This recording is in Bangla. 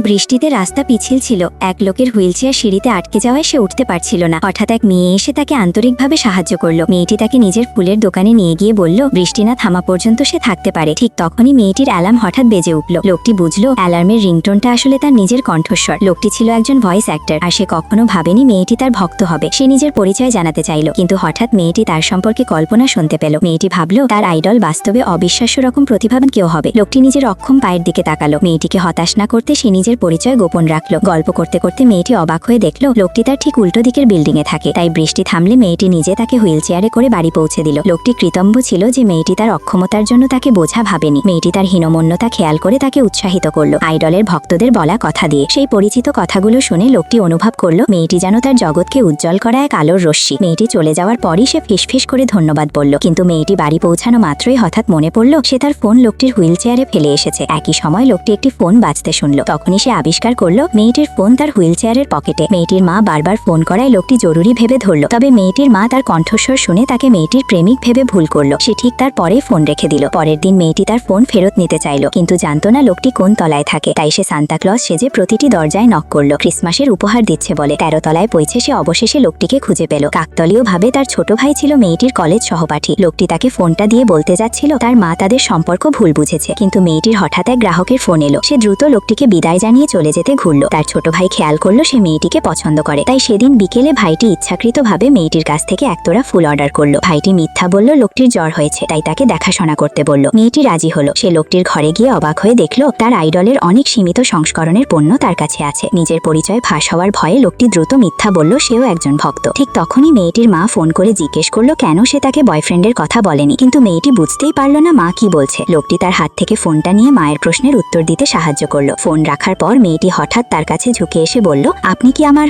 বৃষ্টিতে রাস্তা পিছিল ছিল। এক লোকের হুইলচেয়ার সিঁড়িতে আটকে যাওয়ায় সে উঠতে পারছিল না। হঠাৎ এক মেয়ে এসে তাকে আন্তরিকভাবে সাহায্য করলো। মেয়েটি তাকে নিজের ফুলের দোকানে নিয়ে গিয়ে বলল বৃষ্টি না থামা পর্যন্ত সে থাকতে পারে। ঠিক তখনই মেয়েটির অ্যালার্ম হঠাৎ বেজে উঠল। লোকটি বুঝলো অ্যালার্মের রিংটোনটা আসলে তার নিজের কণ্ঠস্বর। লোকটি ছিল একজন ভয়েস অ্যাক্টর, আর সে কখনো ভাবেনি মেয়েটি তার ভক্ত হবে। সে নিজের পরিচয় জানাতে চাইল, কিন্তু হঠাৎ মেয়েটি তার সম্পর্কে কল্পনা শুনতে পেল। মেয়েটি ভাবল তার আইডল বাস্তবে অবিশ্বাস্য রকম প্রতিভাবান কেউ হবে। লোকটি নিজের অক্ষম পায়ের দিকে তাকালো। মেয়েটিকে হতাশ না করতে সে নিজের পরিচয় গোপন রাখলো। গল্প করতে করতে মেয়েটি অবাক হয়ে দেখলো লোকটি তার ঠিক উল্টো দিকের বিল্ডিং এ থাকে। তাই বৃষ্টি থামলে মেয়েটি নিজে তাকে হুইল চেয়ারে করে বাড়ি পৌঁছে দিল। লোকটি কৃতজ্ঞ ছিল যে মেয়েটি তার অক্ষমতার জন্য তাকে বোঝা ভাবেনি। মেয়েটি তার হীনমন্যতা খেয়াল করে তাকে উৎসাহিত করলো আইডলের ভক্তদের বলা কথা দিয়ে। সেই পরিচিত কথাগুলো শুনে লোকটি অনুভব করলো মেয়েটি যেন তার জগৎকে উজ্জ্বল করা এক আলোর রশ্মি। মেয়েটি চলে যাওয়ার পরই সে ফিসফিস করে ধন্যবাদ বলল, কিন্তু মেয়েটি বাড়ি পৌঁছানো মাত্রই হঠাৎ মনে পড়লো সে তার ফোন লোকটির হুইল চেয়ারে ফেলে এসেছে। একই সময় লোকটি একটি ফোন বাজতে শুনল। তখনই সে আবিষ্কার করলো মেয়েটির ফোন তার হুইল চেয়ারের পকেটে। মেয়েটির মা বারবার ফোন করায় লোকটি জরুরি ভেবে ধরল। তবে মেয়েটির মা তার কণ্ঠস্বর শুনে তাকে মেয়েটির প্রেমিক ভেবে ভুল করলো। সে ঠিক তার পরে ফোন রেখে দিল। পরের দিন মেয়েটি তার ফোন ফেরত নিতে চাইল, কিন্তু জানতো না লোকটি কোন তলায় থাকে। তাই সে সান্তাক্লজ সেজে প্রতিটি দরজায় নক করলো, ক্রিসমাসের উপহার দিচ্ছে বলে। 13 তলায় পৌঁছে সে অবশেষে লোকটিকে খুঁজে পেল। কাকতলীয় ভাবে তার ছোট ভাই ছিল মেয়েটির কলেজ সহপাঠী। লোকটি তাকে ফোনটা দিয়ে বলতে যাচ্ছিল তার মা তাদের সম্পর্ক ভুল বুঝেছে, কিন্তু মেয়েটির হঠাৎ এক গ্রাহকের ফোন এলো। সে দ্রুত লোকটিকে বিদায় জানিয়ে চলে যেতে ঘুরলো। তার ছোট ভাই খেয়াল করলো সে মেয়েটিকে পছন্দ করে। তাই সেদিন বিকেলে ভাইটি ইচ্ছাকৃতভাবে মেয়েটির কাছ থেকে একতোড়া ফুল অর্ডার করলো। ভাইটি মিথ্যা বলল লোকটির জ্বর হয়েছে, তাই তাকে দেখাশোনা করতে বলল। মেয়েটি রাজি হলো। সে লোকটির ঘরে গিয়ে অবাক হয়ে দেখলো তার আইডলের অনেক সীমিত সংস্করণের পণ্য তার কাছে আছে। নিজের পরিচয় ফাঁস হওয়ার ভয়ে লোকটি দ্রুত মিথ্যা বলল সেও একজন ভক্ত। ঠিক তখনই মেয়েটির মা ফোন করে জিজ্ঞেস করলো কেন সে তাকে বয়ফ্রেন্ডের কথা বলেনি, কিন্তু মেয়েটি বুঝতেই পারল না মা কি বলছে। লোকটি তার হাত থেকে ফোনটা নিয়ে মায়ের প্রশ্নের উত্তর দিতে সাহায্য করলো। ফোন রাখার পর মেয়েটি হঠাৎ তার কাছে ঝুঁকে এসে বলল, আপনি কি আমার